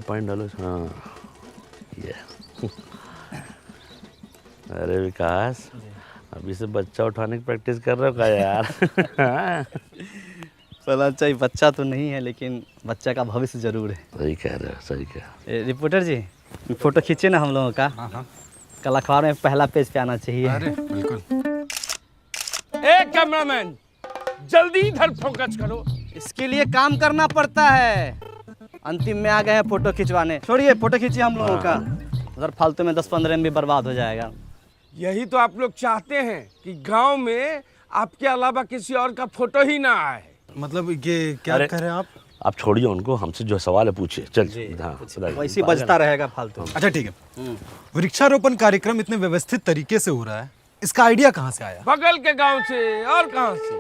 Point डालो। हाँ ये अरे विकास, अभी से बच्चा उठाने की प्रैक्टिस कर रहे हो क्या यार? चला अच्छा, बच्चा तो नहीं है लेकिन बच्चा का भविष्य जरूर है। सही कह रहे हो, सही कह। रिपोर्टर जी, फोटो खींचे ना हम लोगों का। हाँ। कल अखबार में पहला पेज पे आना चाहिए। अरे बिल्कुल। ए कैमरामैन, जल्दी इधर फोकस करो। इसके लिए काम करना पड़ता है। अंतिम में आ गए हैं फोटो खिंचवाने। छोड़िए, फोटो खींचिए हम लोगों का। उधर फालतू में 10-15 MB बर्बाद हो जाएगा। यही तो आप लोग चाहते हैं कि गांव में आपके अलावा किसी और का फोटो ही ना आए। मतलब ये क्या कह रहे हैं आप छोड़िए उनको, हमसे जो सवाल है पूछिए। चल हाँ, वैसे बजता रहेगा फालतू। अच्छा ठीक है। वृक्षारोपण कार्यक्रम इतने व्यवस्थित तरीके से हो रहा है, इसका आइडिया कहाँ से आया? बगल के गांव से और कहां से?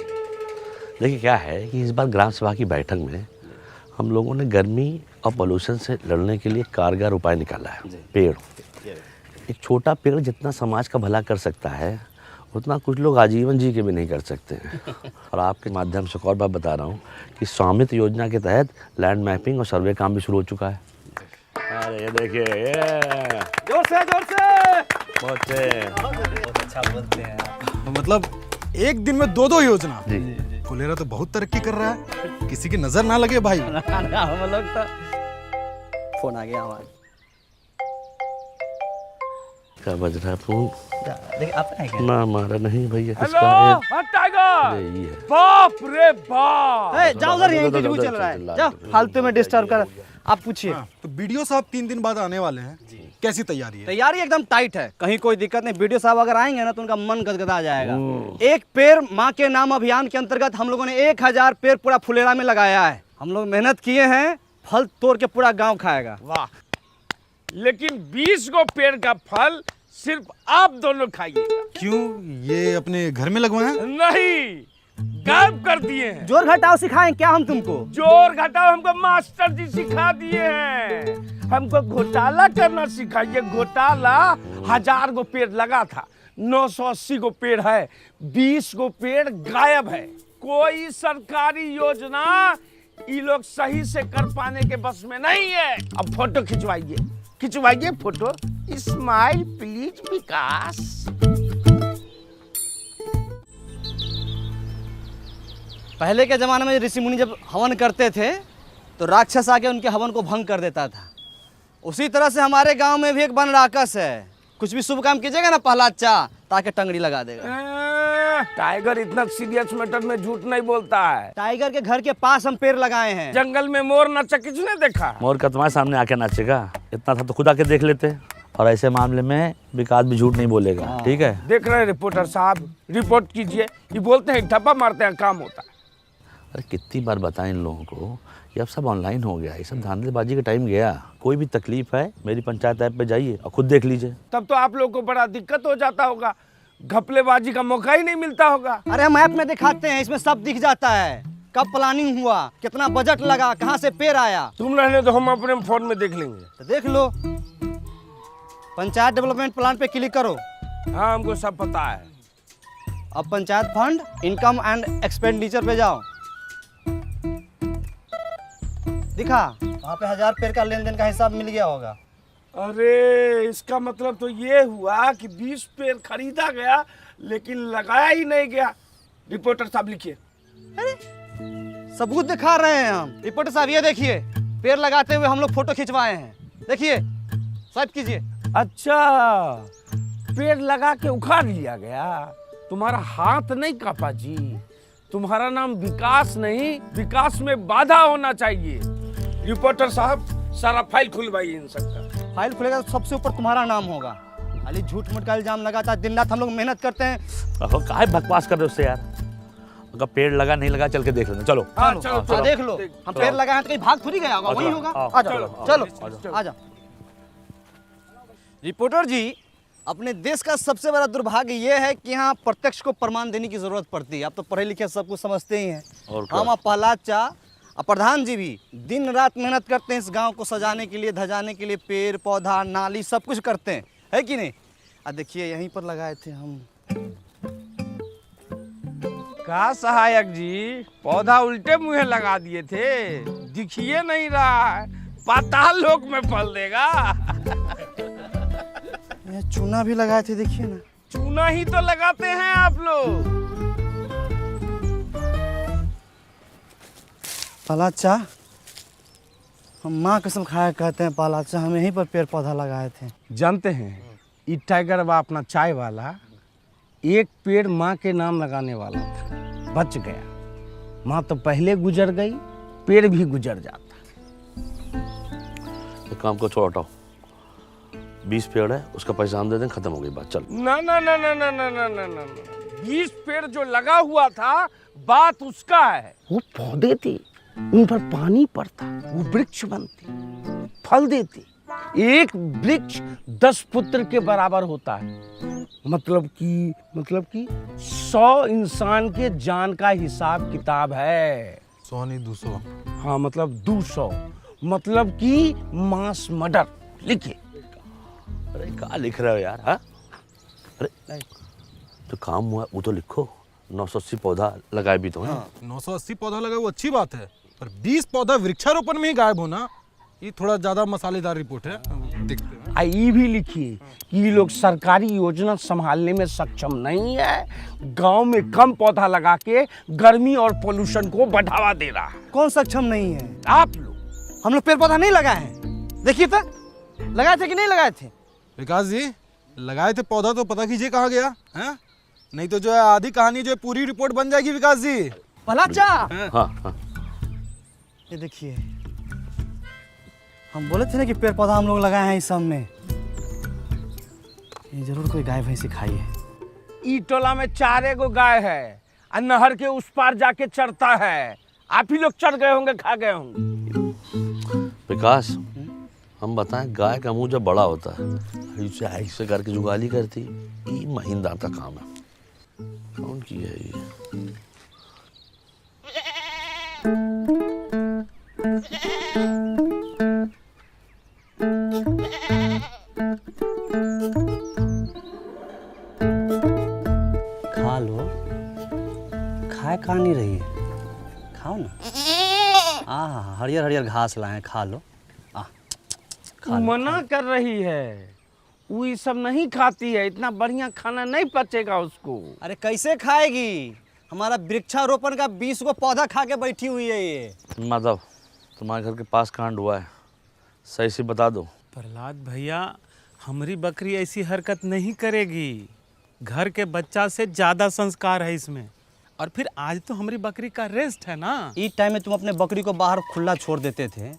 देखिए क्या है कि इस बार ग्राम सभा की बैठक में हम लोगों ने गर्मी और पोल्यूशन से लड़ने के लिए कारगर उपाय निकाला है। पेड़, एक छोटा पेड़ जितना समाज का भला कर सकता है उतना कुछ लोग आजीवन जी के भी नहीं कर सकते हैं। और आपके माध्यम से एक और बात बता रहा हूँ कि स्वामित्व योजना के तहत लैंड मैपिंग और सर्वे काम भी शुरू हो चुका है। अरे ये देखिए, ये जोर से बहुत अच्छा बोलते हैं। मतलब एक दिन में 2 योजना। जी। फुलेरा तो बहुत तरक्की कर रहा है, किसी की नजर ना लगे भाई। हम लोग तो फोन आ गया हमारा। क्या बज रहा है फोन? देखिए आपका है क्या? ना हमारा नहीं भैया, हेलो, किसका है? हट टाइगर। अरे ये है। बाप रे बाप। ए, जाओ उधर, यहीं इंटरव्यू चल रहा है। जाओ, फालतू में डिस्टर्ब कर। आप पूछिए। तो बीडीओ साहब 3 दिन बाद आने वाले हैं, कैसी तैयारी है? तैयारी एकदम टाइट है, कहीं कोई दिक्कत नहीं। वीडियो साहब अगर आएंगे ना तो उनका मन गदगदा जाएगा। एक पेड़ माँ के नाम अभियान के अंतर्गत हम लोगों ने 1000 पेड़ पूरा फुलेरा में लगाया है। हम लोग मेहनत किए हैं, फल तोड़ के पूरा गांव खाएगा। वाह, लेकिन 20 गो पेड़ का फल सिर्फ आप दोनों खाइएगा। क्यों, ये अपने घर में लगवाए हैं? नहीं, गायब कर दिए हैं। जोर घटाओ सिखाएं क्या हम तुमको? जोर घटाओ हमको मास्टर जी सिखा दिए हैं। हमको घोटाला करना सिखाइए। घोटाला 1000 गो पेड़ लगा था, 980 गो पेड़ है, 20 गो पेड़ गायब है। कोई सरकारी योजना ये लोग सही से कर पाने के बस में नहीं है। अब फोटो खिंचवाइए, खिंचवाइए फोटो। स्माइल प्लीज विकास। पहले के जमाने में ऋषि मुनि जब हवन करते थे तो राक्षस आके उनके हवन को भंग कर देता था। उसी तरह से हमारे गांव में भी एक वन राक्षस है। कुछ भी शुभ काम कीजिएगा ना पहला अच्छा ताकि टंगड़ी लगा देगा। टाइगर इतना सीरियस मैटर में झूठ नहीं बोलता है। टाइगर के घर के पास हम पेड़ लगाए हैं। जंगल में मोर नाचा किसने देखा? मोर का तुम्हारे सामने आके नाचेगा? इतना था तो खुद आके देख लेते। और ऐसे मामले में विकास भी झूठ नहीं बोलेगा। ठीक है, देख रहे हैं रिपोर्टर साहब, रिपोर्ट कीजिए। ये बोलते हैं ठप्पा मारते हैं, काम होता है। अरे कितनी बार बताएं इन लोगों को कि अब सब ऑनलाइन हो गया, ये सब धांधलेबाजी का टाइम गया। कोई भी तकलीफ है मेरी पंचायत ऐप पे जाइए और खुद देख लीजिए। तब तो आप लोगों को बड़ा दिक्कत हो जाता होगा, घपलेबाजी का मौका ही नहीं मिलता होगा। अरे हम ऐप में दिखाते हैं, इसमें सब दिख जाता है। कब प्लानिंग हुआ, कितना बजट लगा, कहाँ से पेड़ आया। तुम रहने तो हम अपने फोन में देख लेंगे। तो देख लो, पंचायत डेवलपमेंट प्लान पे क्लिक करो। हाँ, हमको सब पता है। अब panchayat fund, income and expenditure पे जाओ। दिखा वहाँ पे 1000 पेड़ का लेन देन का हिसाब मिल गया होगा। अरे इसका मतलब तो ये हुआ कि 20 पेड़ खरीदा गया लेकिन लगाया ही नहीं गया। रिपोर्टर साहब लिखिए। सबूत दिखा रहे हैं हम। रिपोर्टर साहब ये देखिए, पेड़ लगाते हुए हम लोग फोटो खिंचवाए हैं। देखिए, स्वाइप कीजिए। अच्छा, पेड़ लगा के उखाड़ लिया गया। तुम्हारा हाथ नहीं कापा जी। तुम्हारा नाम विकास नहीं, विकास में बाधा होना चाहिए। रिपोर्टर साहब, सारा फाइल खुलवाइए इन सबका। फाइल खुलेगा तो सबसे ऊपर तुम्हारा नाम होगा। खाली झूठ मूठ का इल्जाम लगाता है। दिन रात हम लोग मेहनत करते हैं। काहे बकवास कर रहे हो उससे यार? अगर पेड़ लगा नहीं लगा चल के देख लेना। चलो हाँ, चलो देख लो। हम पेड़ लगाए हैं तो कहीं भाग थोड़ी गया होगा, वही होगा। आ जाओ, चलो आ जाओ। रिपोर्टर जी, अपने देश का सबसे बड़ा दुर्भाग्य ये है कि यहाँ प्रत्यक्ष को प्रमाण देने की जरूरत पड़ती है। आप तो पढ़े लिखे सब कुछ समझते ही हैं। हम और प्रहलाद चा और प्रधान जी भी दिन रात मेहनत करते हैं इस गांव को सजाने के लिए, धजाने के लिए। पेड़ पौधा नाली सब कुछ करते हैं, है कि नहीं? देखिए यहीं पर लगाए थे हम। का सहायक जी, पौधा उल्टे मुँहे लगा दिए थे, दिखिए नहीं रहा है। पाताल लोक में फल देगा। ये चूना भी लगाए थे, देखिए ना। चूना ही तो लगाते हैं आप लोग। पालाचा, हम माँ कसम खाया कहते हैं पालाचा, हम यहीं पर पेड़ पौधा लगाए थे। जानते हैं ये टाइगर बा अपना चाय वाला एक पेड़ माँ के नाम लगाने वाला था, बच गया। माँ तो पहले गुजर गई, पेड़ भी गुजर जाता। एक काम को छोड़ हटाओ, 20 पेड़ है, उसका पैसा हम दे दें, खत्म हो गई बात, चल। ना ना ना ना ना ना ना ना ना 20 पेड़ जो लगा हुआ था, बात उसका है। वो पौधे थे, उन पर पानी पड़ता, वो वृक्ष बनते, फल देते। एक वृक्ष 10 पुत्र के बराबर होता है। मतलब कि 100 इंसान के जान का हिसाब किताब है। 100 नहीं 200। हाँ मतलब 200, मतलब कि मास मर्डर। लिखिए। अरे क्या लिख रहे हो यार? हाँ, अरे जो काम हुआ वो तो लिखो। 980 पौधा लगाए भी तो हैं। 980 पौधा लगा वो अच्छी बात है, पर 20 पौधा वृक्षारोपण में ही गायब होना, ये थोड़ा ज्यादा मसालेदार रिपोर्ट है। देखते हैं। ये भी लिखिए कि ये लोग सरकारी योजना संभालने में सक्षम नहीं है, गांव में कम पौधा लगा के गर्मी और पोल्यूशन को बढ़ावा दे रहा है। कौन सक्षम नहीं है? आप लोग। हम लोग पेड़ पौधा नहीं लगाए हैं, देखिए तो लगाए थे कि नहीं लगाए थे? विकास जी, लगाए थे पौधा तो पता कीजिए कहाँ गया है, नहीं तो जो है आधी कहानी जो है पूरी रिपोर्ट बन जाएगी। विकास जी, पालाचा, हाँ हाँ, ये देखिए, हम बोले थे ना कि पेड़ पौधा हम लोग लगाए हैं इस सब में। ये जरूर कोई गाय भैंसी खाई है। ई टोला में 4 गो गाय है और नहर के उस पार जाके चरता है। आप ही लोग चढ़ गए होंगे, खा गए होंगे। विकास, हम बताएं, गाय का मुंह जब बड़ा होता है इसे ऐसे करके जुगाली करती, ये महीनदार का काम है। कौन की है ये? खा लो, खाए खा नहीं रही है, खाओ ना। हरियर हरियर घास लाए हैं, खा लो। खा लो। मना कर रही है, वो ये सब नहीं खाती है, इतना बढ़िया खाना नहीं पचेगा उसको। अरे कैसे खाएगी? हमारा वृक्षारोपण का 20 गो पौधा खा के बैठी हुई है ये। माधव, तुम्हारे घर के पास कांड हुआ है, सही से बता दो। प्रहलाद भैया, हमारी बकरी ऐसी हरकत नहीं करेगी। घर के बच्चा से ज्यादा संस्कार है इसमें। और फिर आज तो हमारी बकरी का रेस्ट है ना। इस टाइम में तुम अपने बकरी को बाहर खुला छोड़ देते थे,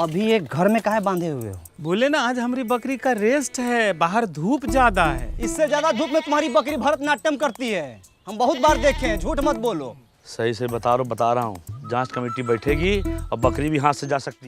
अभी एक घर में काहे बांधे हुए हो? बोले ना आज हमारी बकरी का रेस्ट है, बाहर धूप ज्यादा है। इससे ज्यादा धूप में तुम्हारी बकरी भरतनाट्यम करती है, हम बहुत बार देखे हैं, झूठ मत बोलो। सही से बता रहा हूँ, जांच कमेटी बैठेगी और बकरी भी हाथ से जा सकती है।